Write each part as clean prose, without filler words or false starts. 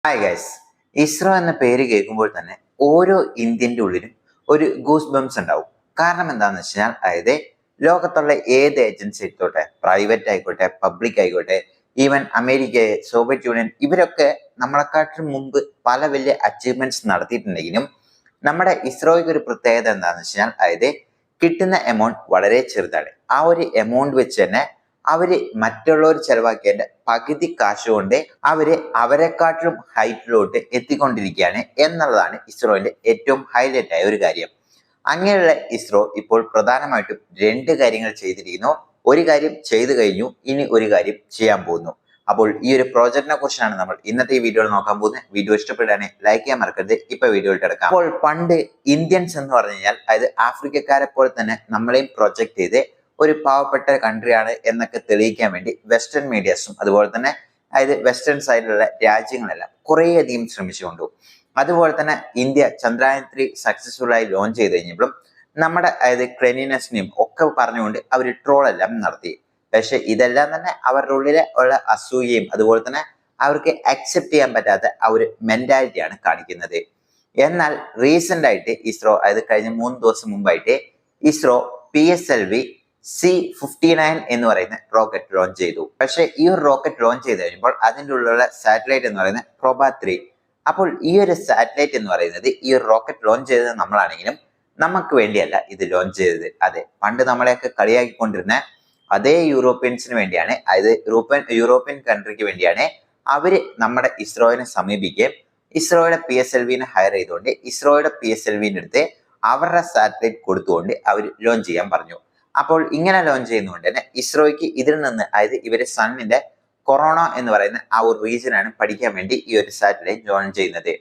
Hi guys. ISRO എന്ന പേര് കേൾക്കുമ്പോൾ തന്നെ ഓരോ ഇന്ത്യൻ്റെ ഉള്ളിലും ഒരു ഗൂസ് ബംസ് ഉണ്ടാവും. കാരണം എന്താണെന്ന് വെച്ചാൽ ലോകത്തുള്ള ഏത് ഏജൻസി ആയിക്കോട്ടെ, പ്രൈവറ്റ് ആയിക്കോട്ടെ, പബ്ലിക് ആയിക്കോട്ടെ, ഈവൻ അമേരിക്ക, സോവിയറ്റ് യൂണിയൻ, ഇവരൊക്കെ നമ്മളെക്കാട്ടിലും മുമ്പ് പല വലിയ അച്ചീവ്മെന്റ്സ് നടത്തിയിട്ടുണ്ടെങ്കിലും നമ്മുടെ ഇസ്രോയ്ക്ക് ഒരു പ്രത്യേകത എന്താണെന്ന് വെച്ചാൽ കിട്ടുന്ന എമൗണ്ട് വളരെ ചെറുതാണ്. ആ ഒരു എമൗണ്ട് വെച്ച് തന്നെ അവര് മറ്റുള്ളവർ ചെലവാക്കിയതിന്റെ പകുതി കാശ് കൊണ്ട് അവരെക്കാട്ടിലും ഹൈറ്റിലോട്ട് എത്തിക്കൊണ്ടിരിക്കുകയാണ് എന്നുള്ളതാണ് ഇസ്രോയുടെ ഏറ്റവും ഹൈലൈറ്റ് ആയ ഒരു കാര്യം. അങ്ങനെയുള്ള ഇസ്രോ ഇപ്പോൾ പ്രധാനമായിട്ടും രണ്ട് കാര്യങ്ങൾ ചെയ്തിരിക്കുന്നു. ഒരു കാര്യം ചെയ്തു കഴിഞ്ഞു, ഇനി ഒരു കാര്യം ചെയ്യാൻ പോകുന്നു. അപ്പോൾ ഈ ഒരു പ്രോജക്റ്റിനെ കുറിച്ചാണ് നമ്മൾ ഇന്നത്തെ ഈ വീഡിയോയിൽ നോക്കാൻ പോകുന്നത്. വീഡിയോ ഇഷ്ടപ്പെടാനെ ലൈക്ക് ചെയ്യാൻ മറക്കരുത്. ഇപ്പൊ വീഡിയോയിൽ എടുക്കാം. അപ്പോൾ പണ്ട് ഇന്ത്യൻസ് എന്ന് പറഞ്ഞു കഴിഞ്ഞാൽ ആഫ്രിക്കക്കാരെ പോലെ തന്നെ നമ്മളെയും പ്രൊജക്ട് ചെയ്ത് ഒരു പാവപ്പെട്ട കൺട്രിയാണ് എന്നൊക്കെ തെളിയിക്കാൻ വേണ്ടി വെസ്റ്റേൺ മീഡിയസും അതുപോലെ തന്നെ വെസ്റ്റേൺ സൈഡിലുള്ള രാജ്യങ്ങളെല്ലാം കുറേയധികം ശ്രമിച്ചുകൊണ്ടു. അതുപോലെ തന്നെ ഇന്ത്യ ചന്ദ്രയാൻ 3 സക്സസ്ഫുൾ ആയി ലോഞ്ച് ചെയ്ത് കഴിഞ്ഞപ്പോഴും നമ്മുടെ ക്ലെനിനെസിനെയും ഒക്കെ പറഞ്ഞുകൊണ്ട് അവർ ട്രോൾ എല്ലാം നടത്തി. പക്ഷെ ഇതെല്ലാം തന്നെ അവരുടെ ഉള്ളിലെ ഉള്ള അസൂയയും അതുപോലെ തന്നെ അവർക്ക് അക്സെപ്റ്റ് ചെയ്യാൻ പറ്റാത്ത ആ ഒരു മെന്റാലിറ്റിയാണ് കാണിക്കുന്നത്. എന്നാൽ റീസെന്റ് ആയിട്ട് ഇസ്രോ കഴിഞ്ഞ 3 ദിവസം മുമ്പായിട്ട് ഇസ്രോ PSLV C-59 എന്ന് പറയുന്ന റോക്കറ്റ് ലോഞ്ച് ചെയ്തു. പക്ഷെ ഈ ഒരു റോക്കറ്റ് ലോഞ്ച് ചെയ്ത് കഴിയുമ്പോൾ അതിൻ്റെ ഉള്ളിലുള്ള സാറ്റലൈറ്റ് എന്ന് പറയുന്നത് പ്രൊബ-3. അപ്പോൾ ഈ ഒരു സാറ്റലൈറ്റ് എന്ന് പറയുന്നത് ഈ ഒരു റോക്കറ്റ് ലോഞ്ച് ചെയ്തത് നമ്മളാണെങ്കിലും നമുക്ക് വേണ്ടിയല്ല ഇത് ലോഞ്ച് ചെയ്തത്. അതെ, പണ്ട് നമ്മളെയൊക്കെ കളിയാക്കിക്കൊണ്ടിരുന്ന അതേ യൂറോപ്യൻസിന് വേണ്ടിയാണ്, യൂറോപ്യൻ കൺട്രിക്ക് വേണ്ടിയാണ് അവര് നമ്മുടെ ഇസ്രോയിനെ സമീപിക്കുകയും ഇസ്രോയുടെ PSLVനെ ഹയർ ചെയ്തുകൊണ്ട് ഇസ്രോയുടെ PSLVന്റെ അടുത്ത് അവരുടെ സാറ്റലൈറ്റ് കൊടുത്തുകൊണ്ട് അവർ ലോഞ്ച് ചെയ്യാൻ പറഞ്ഞു. അപ്പോൾ ഇങ്ങനെ ലോഞ്ച് ചെയ്യുന്നതുകൊണ്ട് തന്നെ ഇസ്രോയ്ക്ക് ഇതിൽ നിന്ന് ഇവര് സണ്ണിന്റെ കൊറോണ എന്ന് പറയുന്ന ആ ഒരു റീജിയനാണ് പഠിക്കാൻ വേണ്ടി ഈ ഒരു സാറ്റലൈറ്റ് ലോഞ്ച് ചെയ്യുന്നത്.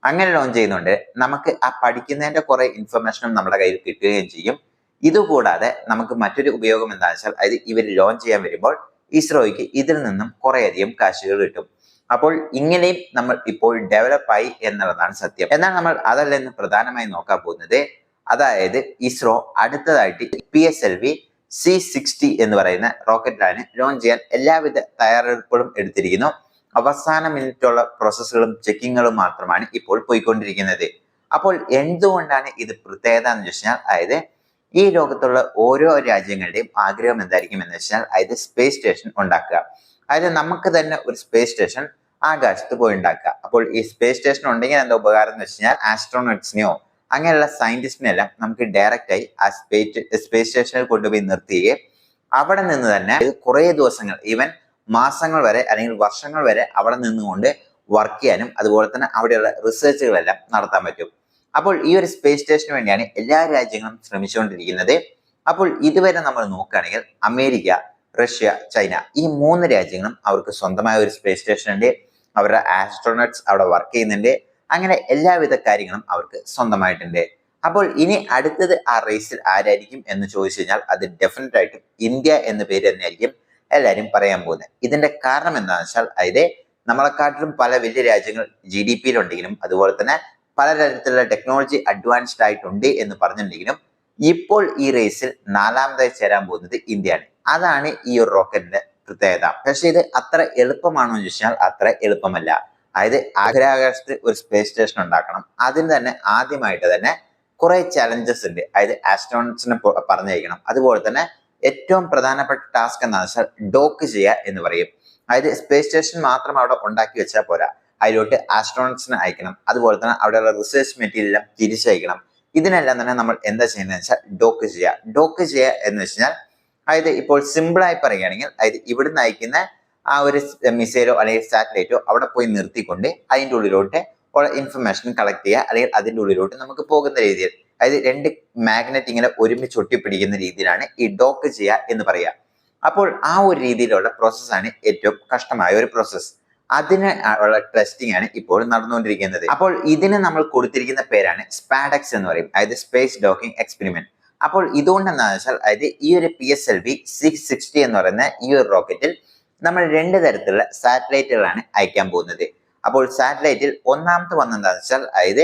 അങ്ങനെ ലോഞ്ച് ചെയ്യുന്നതുകൊണ്ട് നമുക്ക് ആ പഠിക്കുന്നതിന്റെ കുറെ ഇൻഫർമേഷനും നമ്മുടെ കയ്യിൽ കിട്ടുകയും ചെയ്യും. ഇതുകൂടാതെ നമുക്ക് മറ്റൊരു ഉപയോഗം എന്താണെന്ന് വെച്ചാൽ ഇവർ ലോഞ്ച് ചെയ്യാൻ വരുമ്പോൾ ഇസ്രോയ്ക്ക് ഇതിൽ നിന്നും കുറേയധികം കാശുകൾ കിട്ടും. അപ്പോൾ ഇങ്ങനെയും നമ്മൾ ഇപ്പോൾ ഡെവലപ്പായി എന്നുള്ളതാണ് സത്യം. എന്നാൽ നമ്മൾ അതല്ല എന്ന് പ്രധാനമായി നോക്കാൻ പോകുന്നത്. ഇസ്രോ അടുത്തതായിട്ട് PSLV C-60 എന്ന് പറയുന്ന റോക്കറ്റിലാണ് ലോഞ്ച് ചെയ്യാൻ എല്ലാവിധ തയ്യാറെടുപ്പുകളും എടുത്തിരിക്കുന്നു. അവസാന മിനിറ്റുള്ള പ്രോസസ്സുകളും ചെക്കിങ്ങുകളും മാത്രമാണ് ഇപ്പോൾ പോയിക്കൊണ്ടിരിക്കുന്നത്. അപ്പോൾ എന്തുകൊണ്ടാണ് ഇത് പ്രത്യേകത എന്ന് വെച്ചാൽ ഈ ലോകത്തുള്ള ഓരോ രാജ്യങ്ങളുടെയും ആഗ്രഹം എന്തായിരിക്കും എന്ന് വെച്ചാൽ സ്പേസ് സ്റ്റേഷൻ ഉണ്ടാക്കുക. നമുക്ക് തന്നെ ഒരു സ്പേസ് സ്റ്റേഷൻ ആകാശത്ത് പോയി ഉണ്ടാക്കുക. അപ്പോൾ ഈ സ്പേസ് സ്റ്റേഷൻ ഉണ്ടെങ്കിൽ എന്താ ഉപകാരം എന്ന് വെച്ച് കഴിഞ്ഞാൽ ആസ്ട്രോണട്സിനെയോ അങ്ങനെയുള്ള സയന്റിസ്റ്റിനെല്ലാം നമുക്ക് ഡയറക്റ്റ് ആയി ആ സ്പേസ് സ്റ്റേഷനിൽ കൊണ്ടുപോയി നിർത്തുകയും അവിടെ നിന്ന് തന്നെ കുറേ ദിവസങ്ങൾ, ഈവൻ മാസങ്ങൾ വരെ അല്ലെങ്കിൽ വർഷങ്ങൾ വരെ അവിടെ നിന്നുകൊണ്ട് വർക്ക് ചെയ്യാനും അതുപോലെ തന്നെ അവിടെയുള്ള റിസർച്ചുകളെല്ലാം നടത്താൻ പറ്റും. അപ്പോൾ ഈ ഒരു സ്പേസ് സ്റ്റേഷന് വേണ്ടിയാണ് എല്ലാ രാജ്യങ്ങളും ശ്രമിച്ചുകൊണ്ടിരിക്കുന്നത്. അപ്പോൾ ഇതുവരെ നമ്മൾ നോക്കുകയാണെങ്കിൽ അമേരിക്ക, റഷ്യ, ചൈന ഈ 3 രാജ്യങ്ങളും അവർക്ക് സ്വന്തമായ ഒരു സ്പേസ് സ്റ്റേഷൻ ഉണ്ട്. അവരുടെ ആസ്ട്രോണട്സ് അവിടെ വർക്ക് ചെയ്യുന്നുണ്ട്. അങ്ങനെ എല്ലാവിധ കാര്യങ്ങളും അവർക്ക് സ്വന്തമായിട്ടുണ്ട്. അപ്പോൾ ഇനി അടുത്തത് ആ റേസിൽ ആരായിരിക്കും എന്ന് ചോദിച്ചു കഴിഞ്ഞാൽ അത് ഡെഫിനറ്റ് ആയിട്ടും ഇന്ത്യ എന്ന പേര് തന്നെയായിരിക്കും എല്ലാവരും പറയാൻ പോകുന്നത്. ഇതിന്റെ കാരണം എന്താണെന്ന് വെച്ചാൽ നമ്മളെക്കാട്ടിലും പല വലിയ രാജ്യങ്ങൾ GDP-യിലുണ്ടെങ്കിലും അതുപോലെ തന്നെ പലതരത്തിലുള്ള ടെക്നോളജി അഡ്വാൻസ്ഡ് ആയിട്ടുണ്ട് എന്ന് പറഞ്ഞിട്ടുണ്ടെങ്കിലും ഇപ്പോൾ ഈ റേസിൽ 4ാമതായി ചേരാൻ പോകുന്നത് ഇന്ത്യയാണ്. അതാണ് ഈ ഒരു റോക്കറ്റിന്റെ പ്രത്യേകത. പക്ഷെ ഇത് അത്ര എളുപ്പമാണോ എന്ന് ചോദിച്ചാൽ അത്ര എളുപ്പമല്ല. അഗ്രഹാകാശത്ത് ഒരു സ്പേസ് സ്റ്റേഷൻ ഉണ്ടാക്കണം. അതിന് തന്നെ ആദ്യമായിട്ട് തന്നെ കുറെ ചലഞ്ചസ് ഉണ്ട്. ആസ്ട്രോണട്സിനെ പറഞ്ഞയക്കണം. അതുപോലെ തന്നെ ഏറ്റവും പ്രധാനപ്പെട്ട ടാസ്ക് എന്താണെന്ന് വെച്ചാൽ ഡോക്ക് ചെയ്യുക എന്ന് പറയും. സ്പേസ് സ്റ്റേഷൻ മാത്രം അവിടെ ഉണ്ടാക്കി വെച്ചാൽ പോരാ, അതിലോട്ട് ആസ്ട്രോണട്സിനെ അയക്കണം. അതുപോലെ തന്നെ അവിടെയുള്ള റിസർച്ച് മെറ്റീരിയൽ തിരിച്ചയക്കണം. ഇതിനെല്ലാം തന്നെ നമ്മൾ എന്താ ചെയ്യുന്നത് വെച്ചാൽ ഡോക്ക് ചെയ്യുക എന്ന് വെച്ചാൽ ഇപ്പോൾ സിമ്പിളായി പറയുകയാണെങ്കിൽ ഇവിടുന്ന് അയക്കുന്ന ആ ഒരു മിസൈലോ അല്ലെങ്കിൽ സാറ്റലൈറ്റോ അവിടെ പോയി നിർത്തിക്കൊണ്ട് അതിൻ്റെ ഉള്ളിലോട്ട് ഉള്ള ഇൻഫർമേഷൻ കളക്ട് ചെയ്യുക, അല്ലെങ്കിൽ അതിൻ്റെ ഉള്ളിലോട്ട് നമുക്ക് പോകുന്ന രീതിയിൽ 2 മാഗ്നറ്റ് ഇങ്ങനെ ഒരുമിച്ച് ഒട്ടിപ്പിടിക്കുന്ന രീതിയിലാണ് ഈ ഡോക്ക് ചെയ്യുക എന്ന് പറയുക. അപ്പോൾ ആ ഒരു രീതിയിലുള്ള പ്രോസസ്സാണ് ഏറ്റവും കഷ്ടമായ ഒരു പ്രോസസ്സ്. അതിന് ഉള്ള ടെസ്റ്റിംഗ് ആണ് ഇപ്പോൾ നടന്നുകൊണ്ടിരിക്കുന്നത്. അപ്പോൾ ഇതിന് നമ്മൾ കൊടുത്തിരിക്കുന്ന പേരാണ് സ്പാഡക്സ് എന്ന് പറയും, സ്പേസ് ഡോക്കിംഗ് എക്സ്പെരിമെന്റ്. അപ്പോൾ ഇതുകൊണ്ട് എന്താണെന്ന് വെച്ചാൽ ഈ ഒരു PSLV C-60 എന്ന് പറയുന്ന ഈ ഒരു റോക്കറ്റിൽ നമ്മൾ 2 തരത്തിലുള്ള സാറ്റലൈറ്റുകളാണ് അയക്കാൻ പോകുന്നത്. അപ്പോൾ സാറ്റലൈറ്റിൽ ഒന്നാമത്തെ വന്നെന്താണെന്ന് വെച്ചാൽ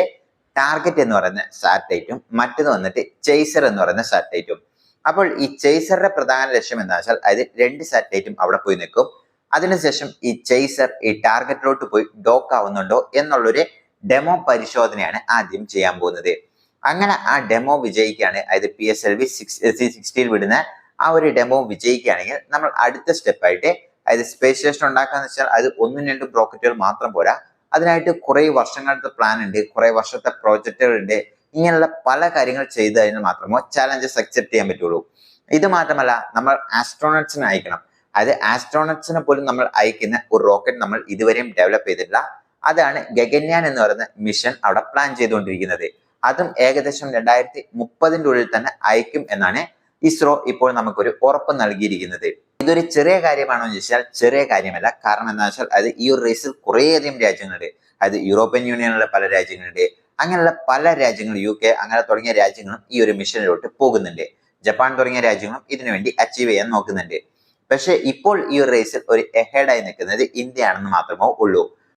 ടാർഗറ്റ് എന്ന് പറയുന്ന സാറ്റലൈറ്റും മറ്റത് വന്നിട്ട് ചേസർ എന്ന് പറയുന്ന സാറ്റലൈറ്റും. അപ്പോൾ ഈ ചേസറുടെ പ്രധാന ലക്ഷ്യം എന്താണെന്ന് വെച്ചാൽ 2 സാറ്റലൈറ്റും അവിടെ പോയി നിൽക്കും. അതിനുശേഷം ഈ ചേസർ ഈ ടാർഗറ്റിലോട്ട് പോയി ഡോക്ക് ആവുന്നുണ്ടോ എന്നുള്ളൊരു ഡെമോ പരിശോധനയാണ് ആദ്യം ചെയ്യാൻ പോകുന്നത്. അങ്ങനെ ആ ഡെമോ വിജയിക്കുകയാണ്, അതായത് PSLV C-60 വിടുന്ന ആ ഒരു ഡെമോ വിജയിക്കുകയാണെങ്കിൽ നമ്മൾ അടുത്ത സ്റ്റെപ്പായിട്ട്, അതായത് സ്പേസ് സ്റ്റേഷൻ ഉണ്ടാക്കാന്ന് വെച്ചാൽ അത് 1-2 റോക്കറ്റുകൾ മാത്രം പോരാ, അതിനായിട്ട് കുറെ വർഷങ്ങളുടെ പ്ലാൻ ഉണ്ട്, കുറെ വർഷത്തെ പ്രോജക്റ്റുകൾ ഉണ്ട്. ഇങ്ങനെയുള്ള പല കാര്യങ്ങൾ ചെയ്തു കഴിഞ്ഞാൽ മാത്രമോ ചാലഞ്ചസ് അക്സെപ്റ്റ് ചെയ്യാൻ പറ്റുള്ളൂ. ഇത് മാത്രമല്ല, നമ്മൾ ആസ്ട്രോണട്സിനെ അയക്കണം. അത് ആസ്ട്രോണട്സിനെ പോലും നമ്മൾ അയക്കുന്ന ഒരു റോക്കറ്റ് നമ്മൾ ഇതുവരെയും ഡെവലപ്പ് ചെയ്തിട്ടില്ല. അതാണ് ഗഗൻയാൻ എന്ന് പറയുന്ന മിഷൻ അവിടെ പ്ലാൻ ചെയ്തുകൊണ്ടിരിക്കുന്നത്. അതും ഏകദേശം 2030 ഉള്ളിൽ തന്നെ അയക്കും എന്നാണ് ഇസ്രോ ഇപ്പോൾ നമുക്കൊരു ഉറപ്പ് നൽകിയിരിക്കുന്നത്. ഇതൊരു ചെറിയ കാര്യമാണോ എന്ന് ചോദിച്ചാൽ ചെറിയ കാര്യമല്ല. കാരണം എന്താ വെച്ചാൽ അത് ഈ ഒരു റേസിൽ കുറേയധികം രാജ്യങ്ങളുണ്ട്. അത് യൂറോപ്യൻ യൂണിയനിലുള്ള പല രാജ്യങ്ങളുണ്ട്, അങ്ങനെയുള്ള പല രാജ്യങ്ങൾ, UK അങ്ങനെ തുടങ്ങിയ രാജ്യങ്ങളും ഈ ഒരു മിഷനിലോട്ട് പോകുന്നുണ്ട്. ജപ്പാൻ തുടങ്ങിയ രാജ്യങ്ങളും ഇതിനുവേണ്ടി അച്ചീവ് ചെയ്യാൻ നോക്കുന്നുണ്ട്. പക്ഷെ ഇപ്പോൾ ഈ ഒരു റേസിൽ ഒരു എഹെഡായി നിൽക്കുന്നത് ഇന്ത്യ ആണെന്ന് മാത്രമേ ഉള്ളൂ.